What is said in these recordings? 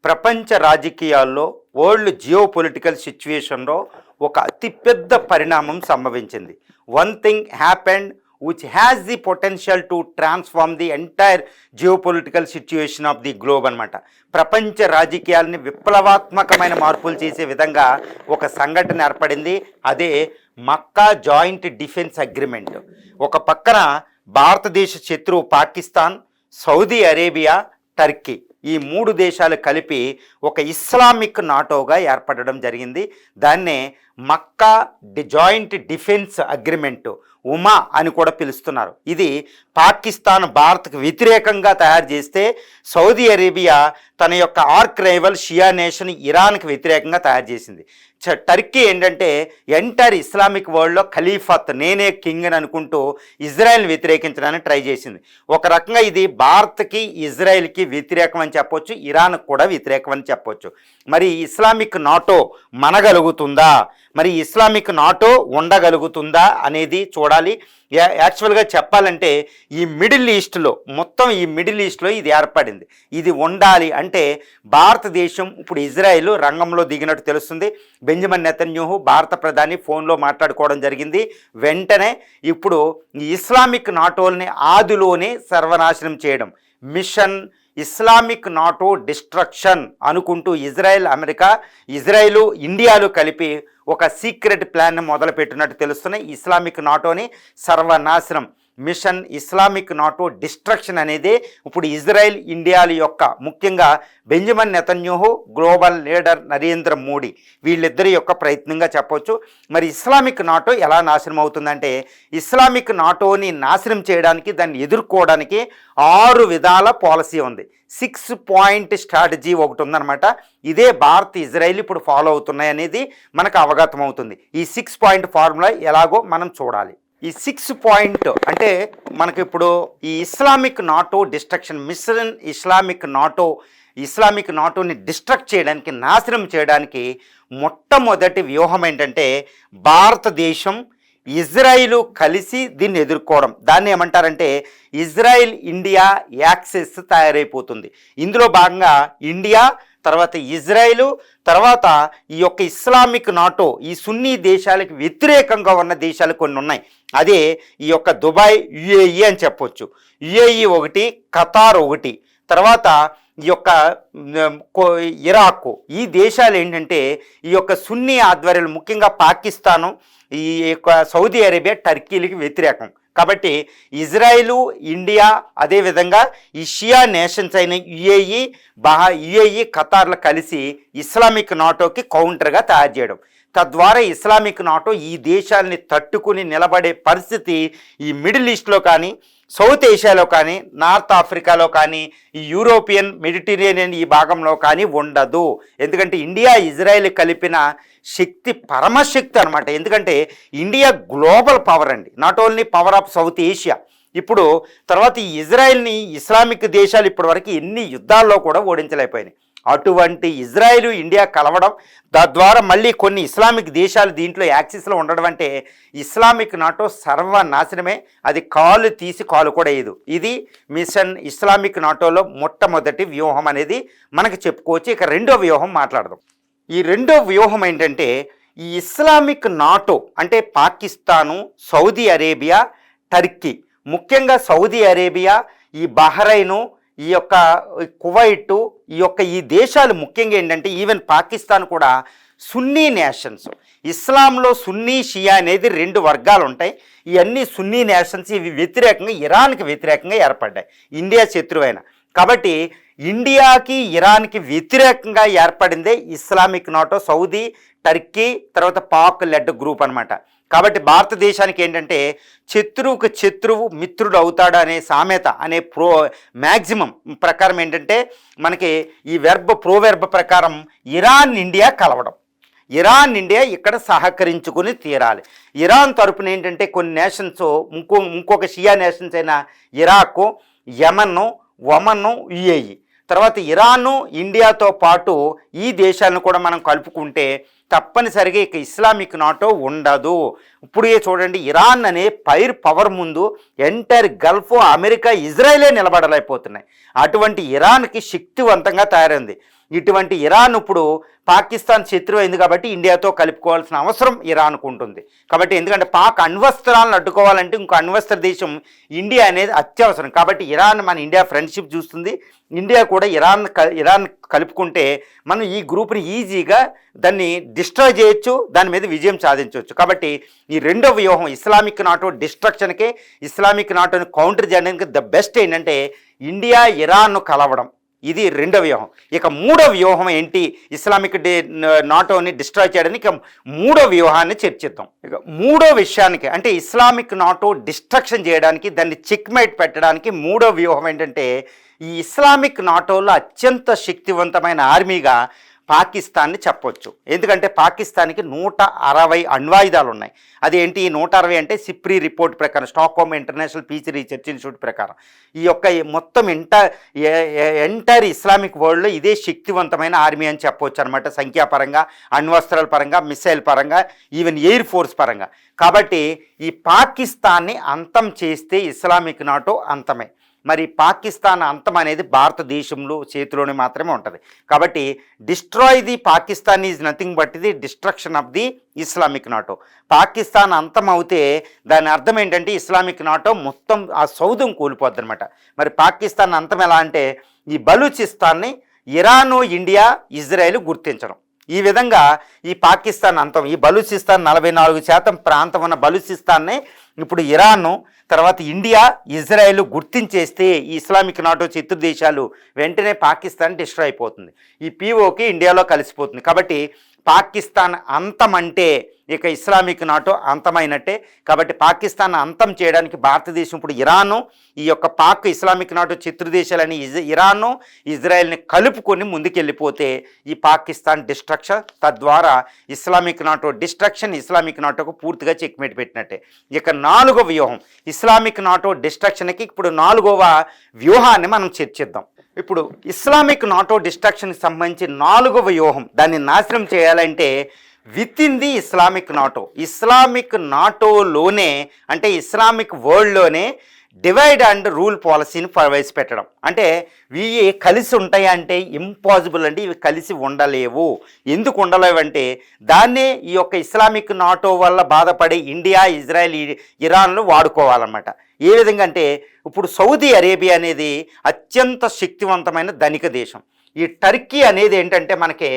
ప్రపంచ రాజకీయాల్లో world geo political సిచ్యువేషన్లో ఒక అతిపెద్ద పరిణామం సంభవించింది. One thing happened which has the potential to transform the entire geopolitical situation of the globe అనమాట. ప్రపంచ రాజకీయాలని విప్లవాత్మకమైన మార్పులు చేసే విధంగా ఒక సంఘటన ఏర్పడింది. అదే మక్కా జాయింట్ డిఫెన్స్ అగ్రిమెంట్. ఒక పక్కన భారతదేశ శత్రువు పాకిస్తాన్, సౌదీ అరేబియా, టర్కీ ఈ మూడు దేశాలు కలిపి ఒక ఇస్లామిక్ నాటోగా ఏర్పడడం జరిగింది. దాన్నే మక్కా జాయింట్ డిఫెన్స్ అగ్రిమెంట్, ఉమా అని కూడా పిలుస్తున్నారు. ఇది పాకిస్తాన్ భారత్కు వ్యతిరేకంగా తయారు చేస్తే, సౌదీ అరేబియా తన యొక్క ఆర్క్ రైవల్ షియా నేషన్ ఇరాన్కి వ్యతిరేకంగా తయారు చేసింది. టర్కీ ఏంటంటే ఎంటైర్ ఇస్లామిక్ వరల్డ్లో ఖలీఫత్, నేనే కింగ్ అని అనుకుంటూ ఇజ్రాయెల్ని వ్యతిరేకించడానికి ట్రై చేసింది. ఒక రకంగా ఇది భారత్కి ఇజ్రాయెల్కి వ్యతిరేకం అని చెప్పొచ్చు, ఇరాన్కి కూడా వ్యతిరేకం అని చెప్పొచ్చు. మరి ఇస్లామిక్ నాటో మనగలుగుతుందా, మరి ఇస్లామిక్ నాటో ఉండగలుగుతుందా అనేది చూడాలి. యాక్చువల్గా చెప్పాలంటే ఈ మిడిల్ ఈస్ట్లో, మొత్తం ఈ మిడిల్ ఈస్ట్లో ఇది ఏర్పడింది. ఇది ఉండాలి అంటే భారతదేశం ఇప్పుడు ఇజ్రాయెల్ రంగంలో దిగినట్టు తెలుస్తుంది. బెంజమిన్ నెతన్యాహు భారత ప్రధాని ఫోన్లో మాట్లాడుకోవడం జరిగింది. వెంటనే ఇప్పుడు ఈ ఇస్లామిక్ నాటోల్ని ఆదిలోనే సర్వనాశనం చేయడం, మిషన్ ఇస్లామిక్ నాటో డిస్ట్రక్షన్ అనుకుంటూ ఇజ్రాయెల్, అమెరికా, ఇజ్రాయెల్, ఇండియాలు కలిపి ఒక సీక్రెట్ ప్లాన్ మొదలుపెట్టినట్టు తెలుస్తున్నాయి. ఇస్లామిక్ నాటోని సర్వనాశనం, మిషన్ ఇస్లామిక్ నాటో డిస్ట్రక్షన్ అనేది ఇప్పుడు ఇజ్రాయెల్, ఇండియాల యొక్క, ముఖ్యంగా Benjamin Netanyahu, global leader Narendra Modi వీళ్ళిద్దరి యొక్క ప్రయత్నంగా చెప్పవచ్చు. మరి ఇస్లామిక్ నాటో ఎలా నాశనం అవుతుందంటే, ఇస్లామిక్ నాటోని నాశనం చేయడానికి, దాన్ని ఎదుర్కోవడానికి 6 విధాల పాలసీ ఉంది. 6 పాయింట్ స్ట్రాటజీ ఒకటి ఉందన్నమాట. ఇదే భారత్, ఇజ్రాయెల్ ఇప్పుడు ఫాలో అవుతున్నాయి అనేది మనకు అవగతం అవుతుంది. ఈ 6 పాయింట్ ఫార్ములా ఎలాగో మనం చూడాలి. ఈ 6 పాయింట్ అంటే మనకి ఇప్పుడు ఈ Islamic NATO destruction, mission Islamic నాటోని డిస్ట్రక్ట్ చేయడానికి, నాశనం చేయడానికి మొట్టమొదటి వ్యూహం ఏంటంటే భారతదేశం, ఇజ్రాయిల్ కలిసి దీన్ని ఎదుర్కోవడం. దాన్ని ఏమంటారంటే ఇజ్రాయిల్ ఇండియా యాక్సెస్ తయారైపోతుంది. ఇందులో భాగంగా ఇండియా, తర్వాత ఇజ్రాయిల్, తర్వాత ఈ యొక్క ఇస్లామిక్ నాటో, ఈ సున్నీ దేశాలకు వ్యతిరేకంగా ఉన్న దేశాలు కొన్ని ఉన్నాయి. అదే ఈ యొక్క దుబాయ్, యుఏఈ అని చెప్పొచ్చు. యుఏఈ ఒకటి, ఖతార్ ఒకటి, తర్వాత ఈ యొక్క ఇరాక్. ఈ దేశాలు ఏంటంటే ఈ యొక్క సున్నీ ఆధ్వర్యాలు, ముఖ్యంగా పాకిస్తాను, ఈ యొక్క సౌదీ అరేబియా, టర్కీలకి వ్యతిరేకం. కాబట్టి ఇజ్రాయిలు, ఇండియా, అదేవిధంగా ఈ షియా నేషన్స్ అయిన యుఏఈ, ఖతార్లు కలిసి ఇస్లామిక్ నాటోకి కౌంటర్గా తయారు చేయడం. తద్వారా ఇస్లామిక్ నాటో ఈ దేశాలని తట్టుకుని నిలబడే పరిస్థితి ఈ మిడిల్ ఈస్ట్లో కానీ, సౌత్ ఏషియాలో కానీ, నార్త్ ఆఫ్రికాలో కానీ, ఈ యూరోపియన్, మెడిటరేనియన్ ఈ భాగంలో కానీ ఉండదు. ఎందుకంటే ఇండియా, ఇజ్రాయెల్ కలిపిన శక్తి పరమశక్తి అనమాట. ఎందుకంటే ఇండియా గ్లోబల్ పవర్ అండి, not only power of south Asia. ఇప్పుడు తర్వాత ఈ ఇజ్రాయెల్ని ఇస్లామిక్ దేశాలు ఇప్పటివరకు ఎన్ని యుద్ధాల్లో కూడా ఓడించలేకపోయినాయి. అటువంటి ఇజ్రాయెల్, ఇండియా కలవడం, తద్వారా మళ్ళీ కొన్ని ఇస్లామిక్ దేశాలు దీంట్లో యాక్సిస్లో ఉండడం అంటే ఇస్లామిక్ నాటో సర్వనాశనమే. అది కాలు తీసి కాలు కూడా వేయదు. ఇది మిషన్ ఇస్లామిక్ నాటోలో మొట్టమొదటి వ్యూహం అనేది మనకు చెప్పుకోవచ్చు. ఇక రెండో వ్యూహం మాట్లాడదాం. ఈ రెండో వ్యూహం ఏంటంటే ఈ ఇస్లామిక్ నాటో అంటే పాకిస్తాను, సౌదీ అరేబియా, టర్కీ, ముఖ్యంగా సౌదీ అరేబియా, ఈ బహ్రైను, ఈ యొక్క కువైట్, ఈ దేశాలు ముఖ్యంగా ఏంటంటే ఈవెన్ పాకిస్తాన్ కూడా సున్నీ నేషన్స్. ఇస్లాంలో సున్నీ, షియా అనేది 2 వర్గాలు ఉంటాయి. ఇవన్నీ సున్నీ నేషన్స్. ఇవి వ్యతిరేకంగా, ఇరాన్కి వ్యతిరేకంగా ఏర్పడ్డాయి, ఇండియా శత్రువైన. కాబట్టి ఇండియాకి, ఇరాన్కి వ్యతిరేకంగా ఏర్పడిందే ఇస్లామిక్ నాటో, సౌదీ, టర్కీ, తర్వాత పాక్ లెడ్ గ్రూప్ అనమాట. కాబట్టి భారతదేశానికి ఏంటంటే శత్రువుకు శత్రువు మిత్రుడు అవుతాడు అనే సామెత, అనే మ్యాక్సిమం ప్రకారం ఏంటంటే మనకి ఈ ప్రోవెర్బ్ ప్రకారం ఇరాన్, ఇండియా కలవడం. ఇరాన్, ఇండియా ఇక్కడ సహకరించుకుని తీరాలి. ఇరాన్ తరపున ఏంటంటే కొన్ని నేషన్స్, ఇంకొక షియా నేషన్స్ అయిన ఇరాక్, యమన్, ఒమన్, యుఏఈ, తర్వాత ఇరాను, ఇండియాతో పాటు ఈ దేశాలను కూడా మనం కలుపుకుంటే తప్పనిసరిగా ఇక ఇస్లామిక్ నాటో ఉండదు. ఇప్పుడే చూడండి, ఇరాన్ అనే పవర్ ముందు ఎంటైర్ గల్ఫ్, అమెరికా, ఇజ్రాయెలే నిలబడలేకపోతున్నాయి. అటువంటి ఇరాన్కి శక్తివంతంగా తయారైంది. ఇటువంటి ఇరాన్ ఇప్పుడు పాకిస్తాన్ శత్రువు అయింది కాబట్టి ఇండియాతో కలుపుకోవాల్సిన అవసరం ఇరాన్కు ఉంటుంది. కాబట్టి ఎందుకంటే పాక్ అణ్వస్త్రాలను అడ్డుకోవాలంటే ఇంకో అణ్వస్త్ర దేశం ఇండియా అనేది అత్యవసరం. కాబట్టి ఇరాన్ మన ఇండియా ఫ్రెండ్షిప్ చూస్తుంది, ఇండియా కూడా ఇరాన్ కలుపుకుంటే మనం ఈ గ్రూప్ని ఈజీగా దాన్ని డిస్ట్రాయ్ చేయొచ్చు, దాని మీద విజయం సాధించవచ్చు. కాబట్టి ఈ రెండో వ్యూహం ఇస్లామిక్ నాటో డిస్ట్రక్షన్కే, ఇస్లామిక్ నాటోని కౌంటర్ చేయడానికి ద బెస్ట్ ఏంటంటే ఇండియా ఇరాన్ను కలవడం, ఇది రెండో వ్యూహం. ఇక మూడో వ్యూహం ఏంటి ఇస్లామిక్ నాటోని డిస్ట్రాయ్ చేయడానికి, ఇక మూడో వ్యూహాన్ని చర్చిద్దాం. ఇక మూడో విషయానికి అంటే ఇస్లామిక్ నాటో డిస్ట్రక్షన్ చేయడానికి, దాన్ని చెక్మేట్ పెట్టడానికి మూడో వ్యూహం ఏంటంటే ఈ ఇస్లామిక్ నాటోలో అత్యంత శక్తివంతమైన ఆర్మీగా పాకిస్తాన్ని చెప్పొచ్చు. ఎందుకంటే పాకిస్తాన్కి 160 అణ్వాయుధాలు ఉన్నాయి. అదేంటి 160 అంటే సిప్రీ రిపోర్ట్ ప్రకారం, Stockholm international peace research institute ప్రకారం ఈ యొక్క మొత్తం ఎంటైర్ ఇస్లామిక్ వరల్డ్లో ఇదే శక్తివంతమైన ఆర్మీ అని చెప్పవచ్చు అనమాట. సంఖ్యాపరంగా, అణ్వస్త్రాల పరంగా, మిసైల్ పరంగా, ఈవెన్ ఎయిర్ ఫోర్స్ పరంగా. కాబట్టి ఈ పాకిస్తాన్ని అంతం చేస్తే ఇస్లామిక్ నాటో అంతమే. మరి పాకిస్తాన్ అంతం అనేది భారతదేశంలో చేతిలోనే మాత్రమే ఉంటుంది. కాబట్టి destroy the Pakistan is nothing but the destruction of the Islamic NATO. Pakistan అంతం అవుతే దాని అర్థం ఏంటంటే ఇస్లామిక్ నాటో మొత్తం ఆ సౌధం కూలిపోద్ది అనమాట. మరి పాకిస్తాన్ అంతం ఎలా అంటే ఈ బలూచిస్తాన్ని ఇరాను, ఇండియా, ఇజ్రాయెల్ గుర్తించడం. ఈ విధంగా ఈ పాకిస్తాన్ అంతం, ఈ బలూచిస్తాన్ 44% ప్రాంతం ఉన్న బలూచిస్తాన్నే ఇప్పుడు ఇరాను, తర్వాత ఇండియా, ఇజ్రాయెల్ గుర్తించేస్తే ఈ ఇస్లామిక్ నాటో శత్రు దేశాలు వెంటనే పాకిస్తాన్ డిస్ట్రాయ్ అయిపోతుంది. ఈ పీఓకి ఇండియాలో కలిసిపోతుంది. కాబట్టి పాకిస్తాన్ అంతం అంటే ఇక ఇస్లామిక్ నాటో అంతమైనట్టే. కాబట్టి పాకిస్తాన్ అంతం చేయడానికి భారతదేశం ఇప్పుడు ఇరాను, ఈ యొక్క పాక్ ఇస్లామిక్ నాటో శత్రు దేశాలని ఇరాను, ఇజ్రాయెల్ని కలుపుకొని ముందుకెళ్ళిపోతే ఈ పాకిస్తాన్ డిస్ట్రక్షన్, తద్వారా ఇస్లామిక్ నాటో డిస్ట్రక్షన్, ఇస్లామిక్ నాటోకు పూర్తిగా చెక్మేట్ పెట్టినట్టే. ఇక నాలుగవ వ్యూహం ఇస్లామిక్ నాటో డిస్ట్రక్షన్కి, ఇప్పుడు నాలుగవ వ్యూహాన్ని మనం చర్చిద్దాం. ఇప్పుడు ఇస్లామిక్ నాటో డిస్ట్రక్షన్కి సంబంధించి నాలుగవ వ్యూహం, దాన్ని నాశనం చేయాలంటే within the Islamic NATO, Islamic నాటోలోనే అంటే ఇస్లామిక్ వరల్డ్లోనే డివైడ్ అండ్ రూల్ పాలసీని ప్రవేశపెట్టడం. అంటే ఇవి కలిసి ఉంటాయి అంటే ఇంపాసిబుల్ అండి, ఇవి కలిసి ఉండలేవు. ఎందుకు ఉండలేవంటే దాన్నే ఈ యొక్క ఇస్లామిక్ నాటో వల్ల బాధపడే ఇండియా, ఇజ్రాయెల్, ఇరాన్లు వాడుకోవాలన్నమాట. ఏ విధంగా అంటే ఇప్పుడు సౌదీ అరేబియా అనేది అత్యంత శక్తివంతమైన ధనిక దేశం. ఈ టర్కీ అనేది ఏంటంటే మనకి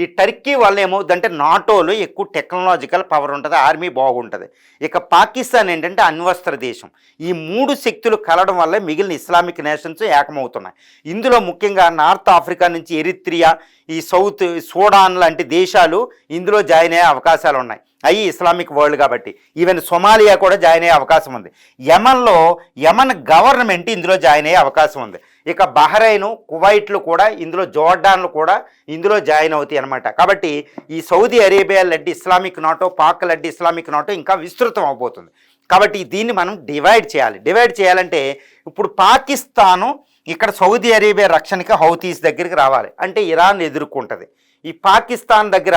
ఈ టర్కీ వల్ల ఏమవుతుందంటే నాటోలో ఎక్కువ టెక్నాలజికల్ పవర్ ఉంటుంది, ఆర్మీ బాగుంటుంది. ఇక పాకిస్తాన్ ఏంటంటే అణ్వస్త్ర దేశం. ఈ మూడు శక్తులు కలవడం వల్ల మిగిలిన ఇస్లామిక్ నేషన్స్ ఏకమవుతున్నాయి. ఇందులో ముఖ్యంగా నార్త్ ఆఫ్రికా నుంచి ఎరిత్రియా, ఈ సౌత్ సూడాన్ లాంటి దేశాలు ఇందులో జాయిన్ అయ్యే అవకాశాలు ఉన్నాయి. అవి ఇస్లామిక్ వరల్డ్ కాబట్టి. ఈవెన్ సొమాలియా కూడా జాయిన్ అయ్యే అవకాశం ఉంది. యమన్ గవర్నమెంట్ ఇందులో జాయిన్ అయ్యే అవకాశం ఉంది. ఇక బహ్రెయిన్, కువైట్లు కూడా ఇందులో, జోర్డాన్లు కూడా ఇందులో జాయిన్ అవుతాయి అనమాట. కాబట్టి ఈ Saudi Arabia led Islamic NATO, Pak led Islamic NATO ఇంకా విస్తృతం అవబోతుంది. కాబట్టి దీన్ని మనం డివైడ్ చేయాలి. డివైడ్ చేయాలంటే ఇప్పుడు పాకిస్తాను ఇక్కడ సౌదీ అరేబియా రక్షణకి హౌతీస్ దగ్గరికి రావాలి అంటే ఇరాన్ ఎదుర్కొంటుంది. ఈ పాకిస్తాన్ దగ్గర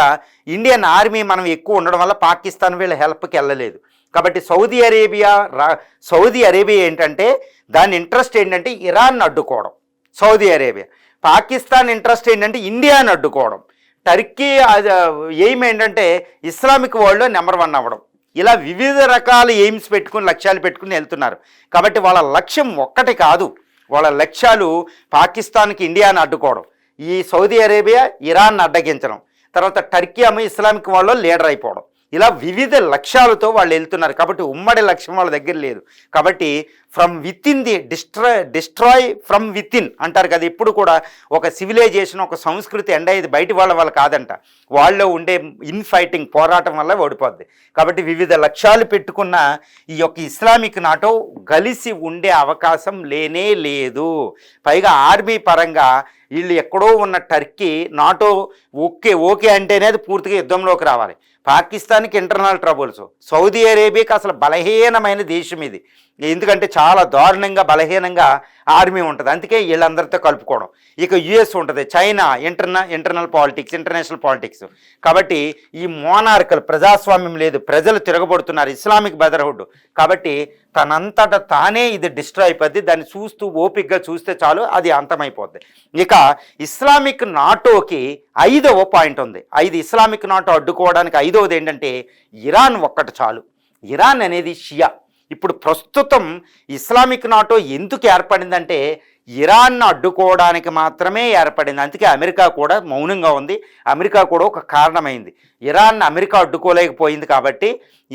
ఇండియన్ ఆర్మీ మనం ఎక్కువ ఉండడం వల్ల పాకిస్తాన్ వీళ్ళ హెల్ప్కి వెళ్ళలేదు. కాబట్టి సౌదీ అరేబియా ఏంటంటే దాని ఇంట్రెస్ట్ ఏంటంటే ఇరాన్ అడ్డుకోవడం. సౌదీ అరేబియా, పాకిస్తాన్ ఇంట్రెస్ట్ ఏంటంటే ఇండియాని అడ్డుకోవడం. టర్కీ ఎయిమ్ ఏంటంటే ఇస్లామిక్ వరల్డ్లో నెంబర్ 1 అవ్వడం. ఇలా వివిధ రకాల ఎయిమ్స్ పెట్టుకుని, లక్ష్యాలు పెట్టుకుని వెళ్తున్నారు. కాబట్టి వాళ్ళ లక్ష్యం ఒక్కటి కాదు, వాళ్ళ లక్ష్యాలు పాకిస్తాన్కి ఇండియాని అడ్డుకోవడం, ఈ సౌదీ అరేబియా ఇరాన్ అడ్డగించడం, తర్వాత టర్కీ ఇస్లామిక్ వరల్డ్లో లీడర్ అయిపోవడం. ఇలా వివిధ లక్ష్యాలతో వాళ్ళు వెళ్తున్నారు. కాబట్టి ఉమ్మడి లక్ష్యం వాళ్ళ దగ్గర లేదు. కాబట్టి from with in the destroy from with in అంటారు కదా. ఇప్పుడు కూడా ఒక సివిలైజేషన్, ఒక సంస్కృతి ఎండ్ అయ్యేది బయటి వాళ్ళ కాదంట, వాళ్ళలో ఉండే ఇన్ఫైటింగ్ పోరాటం వల్ల ఓడిపోద్ది. కాబట్టి వివిధ లక్ష్యాలు పెట్టుకున్న ఈ యొక్క ఇస్లామిక్ నాటో కలిసి ఉండే అవకాశం లేనే లేదు. పైగా ఆర్మీ పరంగా వీళ్ళు ఎక్కడో ఉన్న టర్కీ నాటో ఓకే అంటేనే అది పూర్తిగా యుద్ధంలోకి రావాలి. పాకిస్తాన్కి ఇంటర్నల్ ట్రబుల్స్, సౌదీ అరేబియాకి అసలు బలహీనమైన దేశం ఇది. ఎందుకంటే చాలా దారుణంగా బలహీనంగా ఆర్మీ ఉంటుంది, అందుకే వీళ్ళందరితో కలుపుకోవడం. ఇక యుఎస్ ఉంటుంది, China internal politics, international politics. కాబట్టి ఈ మోనార్కల్ ప్రజాస్వామ్యం లేదు, ప్రజలు తిరగబడుతున్నారు, ఇస్లామిక్ బ్రదర్హుడ్. కాబట్టి తనంతట తానే ఇది డిస్ట్రాయ్ అయిపోద్ది. దాన్ని చూస్తూ ఓపిక్గా చూస్తే చాలు, అది అంతమైపోద్ది. ఇక ఇస్లామిక్ నాటోకి 5వ పాయింట్ ఉంది. ఇస్లామిక్ నాటో అడ్డుకోవడానికి 5వది ఏంటంటే ఇరాన్ ఒక్కటి చాలు. ఇరాన్ అనేది షియా. ఇప్పుడు ప్రస్తుతం ఇస్లామిక్ నాటో ఎందుకు ఏర్పడిందంటే ఇరాన్ను అడ్డుకోవడానికి మాత్రమే ఏర్పడింది. అందుకే అమెరికా కూడా మౌనంగా ఉంది. అమెరికా కూడా ఒక కారణమైంది. ఇరాన్ అమెరికా అడ్డుకోలేకపోయింది కాబట్టి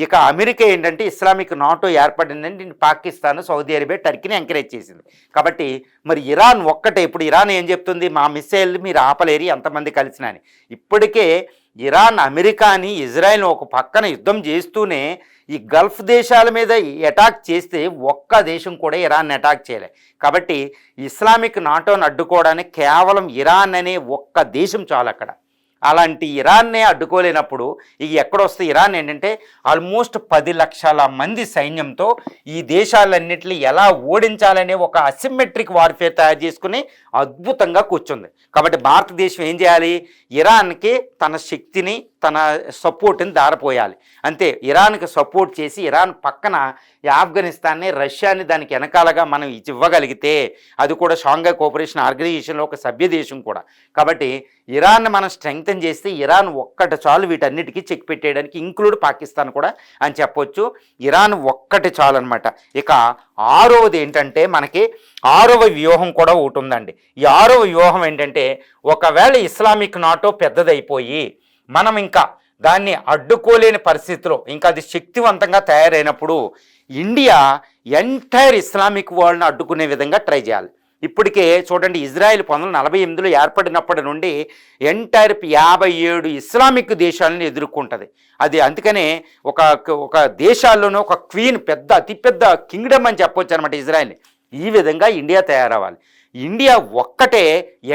ఇక అమెరికా ఏంటంటే ఇస్లామిక్ నాటో ఏర్పడిందంటే పాకిస్తాన్, సౌదీ అరేబియా, టర్కీని ఎంకరేజ్ చేసింది. కాబట్టి మరి ఇరాన్ ఒక్కటే. ఇప్పుడు ఇరాన్ ఏం చెప్తుంది, మా మిస్సైల్ మీరు ఆపలేరు ఎంతమంది కలిసినా అని. ఇప్పటికే ఇరాన్ అమెరికాని, ఇజ్రాయెల్ని ఒక పక్కన యుద్ధం చేస్తూనే ఈ గల్ఫ్ దేశాల మీద అటాక్ చేస్తే ఒక్క దేశం కూడా ఇరాన్ని అటాక్ చేయలే. కాబట్టి ఇస్లామిక్ నాటోని అడ్డుకోవడానికి కేవలం ఇరాన్ అనే ఒక్క దేశం చాలు అక్కడ. అలాంటి ఇరాన్నే అడ్డుకోలేనప్పుడు ఇక ఎక్కడొస్తే ఇరాన్ ఏంటంటే ఆల్మోస్ట్ 10 లక్షల మంది సైన్యంతో ఈ దేశాలన్నింటినీ ఎలా ఓడించాలనే ఒక అసిమెట్రిక్ వార్ఫేర్ తయారు చేసుకుని అద్భుతంగా కూర్చుంది. కాబట్టి భారతదేశం ఏం చేయాలి, ఇరాన్కి తన శక్తిని, తన సపోర్ట్ని దారపోయాలి. అంతే, ఇరాన్కి సపోర్ట్ చేసి ఇరాన్ పక్కన ఆఫ్ఘనిస్తాన్ని, రష్యాని దానికి వెనకాలగా మనం ఇవ్వగలిగితే, అది కూడా షాంఘై కోఆపరేషన్ ఆర్గనైజేషన్లో ఒక సభ్య దేశం కూడా. కాబట్టి ఇరాన్ని మనం స్ట్రెంగ్తన్ చేస్తే ఇరాన్ ఒక్కటి చాలు వీటన్నిటికీ చెక్ పెట్టేయడానికి, ఇంక్లూడ్ పాకిస్తాన్ కూడా అని చెప్పొచ్చు. ఇరాన్ ఒక్కటి చాలు అనమాట. ఇక 6వది ఏంటంటే మనకి 6వ వ్యూహం కూడా ఒకటి ఉందండి. ఈ 6వ వ్యూహం ఏంటంటే ఒకవేళ ఇస్లామిక్ నాటో పెద్దదైపోయి మనం ఇంకా దాన్ని అడ్డుకోలేని పరిస్థితిలో, ఇంకా అది శక్తివంతంగా తయారైనప్పుడు ఇండియా ఎంటైర్ ఇస్లామిక్ వరల్డ్ని అడ్డుకునే విధంగా ట్రై చేయాలి. ఇప్పటికే చూడండి, ఇజ్రాయెల్ 1948లో ఏర్పడినప్పటి నుండి ఎంటైర్ 57 ఇస్లామిక్ దేశాలను ఎదుర్కొంటుంది. అది అందుకనే ఒక దేశాల్లోనూ ఒక క్వీన్, అతిపెద్ద కింగ్డమ్ అని చెప్పొచ్చు అనమాట ఇజ్రాయెల్ని. ఈ విధంగా ఇండియా తయారవ్వాలి. ఇండియా ఒక్కటే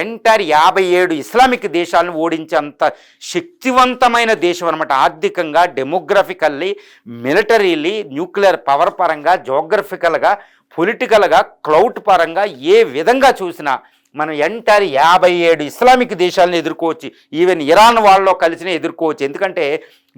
ఎంటైర్ 57 ఇస్లామిక్ దేశాలను ఓడించేంత శక్తివంతమైన దేశం అనమాట. ఆర్థికంగా, డెమోగ్రఫికల్లీ, మిలిటరీలీ, న్యూక్లియర్ పవర్ పరంగా, జోగ్రఫికల్గా, పొలిటికల్గా, క్లౌట్ పరంగా ఏ విధంగా చూసినా మనం ఎంటైర్ 57 ఇస్లామిక్ దేశాలను ఎదుర్కోవచ్చు. ఈవెన్ ఇరాన్ వాళ్ళలో కలిసినే ఎదుర్కోవచ్చు. ఎందుకంటే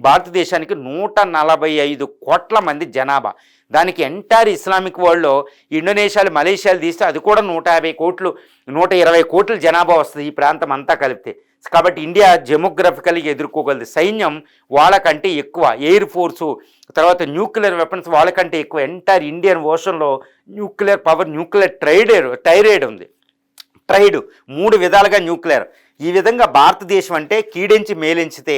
భారతదేశానికి 145 కోట్ల మంది జనాభా. దానికి ఎంటైర్ ఇస్లామిక్ వరల్డ్లో ఇండోనేషియాలు, మలేషియాలు తీస్తే అది కూడా 150 కోట్లు, 120 కోట్ల జనాభా వస్తుంది ఈ ప్రాంతం అంతా కలిపితే. కాబట్టి ఇండియా డెమోగ్రఫికల్గా ఎదుర్కోగలదు. సైన్యం వాళ్ళకంటే ఎక్కువ, ఎయిర్ ఫోర్సు, తర్వాత న్యూక్లియర్ వెపన్స్ వాళ్ళకంటే ఎక్కువ. ఎంటైర్ ఇండియన్ ఓషన్లో న్యూక్లియర్ పవర్, న్యూక్లియర్ టైరేడ్ ఉంది. 3 విధాలుగా న్యూక్లియర్. ఈ విధంగా భారతదేశం అంటే కీడించి మేలించితే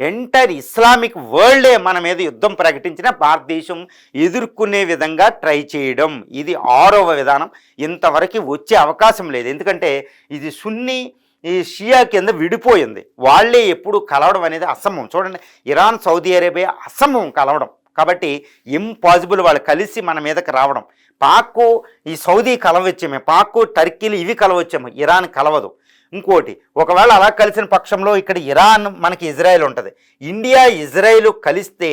ఎంటైర్ ఇస్లామిక్ వరల్డే మన మీద యుద్ధం ప్రకటించిన భారతదేశం ఎదుర్కొనే విధంగా ట్రై చేయడం, ఇది 6వ విధానం. ఇంతవరకు వచ్చే అవకాశం లేదు. ఎందుకంటే ఇది సున్నీ, ఈ షియా కింద విడిపోయింది. వాళ్ళే ఎప్పుడు కలవడం అనేది అసంభవం. చూడండి, ఇరాన్, సౌదీ అరేబియా అసంభవం కలవడం. కాబట్టి ఇంపాసిబుల్ వాళ్ళు కలిసి మన మీదకి రావడం. పాక్, ఈ సౌదీ కలవచ్చేమే, పాక్, టర్కీలు ఇవి కలవచ్చేమో, ఇరాన్ కలవదు. ఇంకోటి, ఒకవేళ అలా కలిసిన పక్షంలో ఇక్కడ ఇరాన్, మనకి ఇజ్రాయెల్ ఉంటుంది. ఇండియా, ఇజ్రాయెల్ కలిస్తే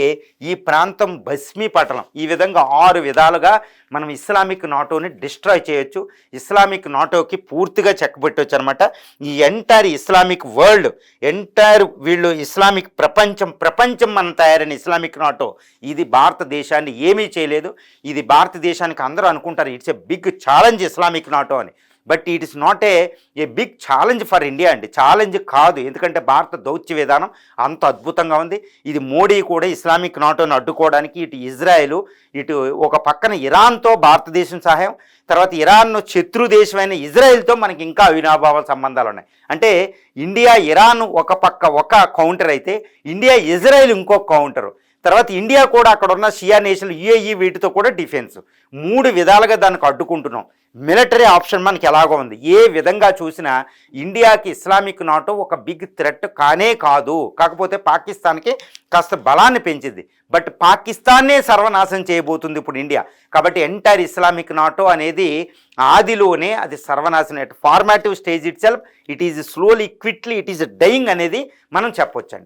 ఈ ప్రాంతం భస్మీపటలం. ఈ విధంగా 6 విధాలుగా మనం ఇస్లామిక్ నాటోని డిస్ట్రాయ్ చేయొచ్చు. ఇస్లామిక్ నాటోకి పూర్తిగా చెక్కబెట్టవచ్చు అనమాట. ఈ ఎంటైర్ ఇస్లామిక్ వరల్డ్, ఎంటైర్ వీళ్ళు ఇస్లామిక్ ప్రపంచం మనం తయారైన ఇస్లామిక్ నాటో ఇది భారతదేశాన్ని ఏమీ చేయలేదు. ఇది భారతదేశానికి అందరూ అనుకుంటారు it's a big challenge Islamic NATO అని. But it is not a big challenge for India అండి. ఛాలెంజ్ కాదు, ఎందుకంటే భారత దౌత్య విధానం అంత అద్భుతంగా ఉంది. ఇది మోడీ కూడా ఇస్లామిక్ నాటోని అడ్డుకోవడానికి ఇటు ఇజ్రాయెల్, ఇటు ఒక పక్కన ఇరాన్తో భారతదేశం సహాయం, తర్వాత ఇరాన్ శత్రు దేశమైన ఇజ్రాయెల్తో మనకి ఇంకా అవినాభావ సంబంధాలు ఉన్నాయి. అంటే ఇండియా, ఇరాన్ ఒక కౌంటర్ అయితే ఇండియా, ఇజ్రాయెల్ ఇంకొక కౌంటరు. తర్వాత ఇండియా కూడా అక్కడ ఉన్న షియా నేషన్లు, యుఏఈ, వీటితో కూడా డిఫెన్స్. 3 విధాలుగా దానికి అడ్డుకుంటున్నాం. మిలిటరీ ఆప్షన్ మనకి ఎలాగో ఉంది. ఏ విధంగా చూసినా ఇండియాకి ఇస్లామిక్ నాటో ఒక బిగ్ థ్రెట్ కానే కాదు. కాకపోతే పాకిస్తాన్కి కాస్త బలాన్ని పెంచింది. బట్ పాకిస్తాన్నే సర్వనాశనం చేయబోతుంది ఇప్పుడు ఇండియా. కాబట్టి ఎంటైర్ ఇస్లామిక్ నాటో అనేది ఆదిలోనే అది సర్వనాశనం. Formative stage itself, it is slowly, quickly, it is dying అనేది మనం చెప్పొచ్చండి.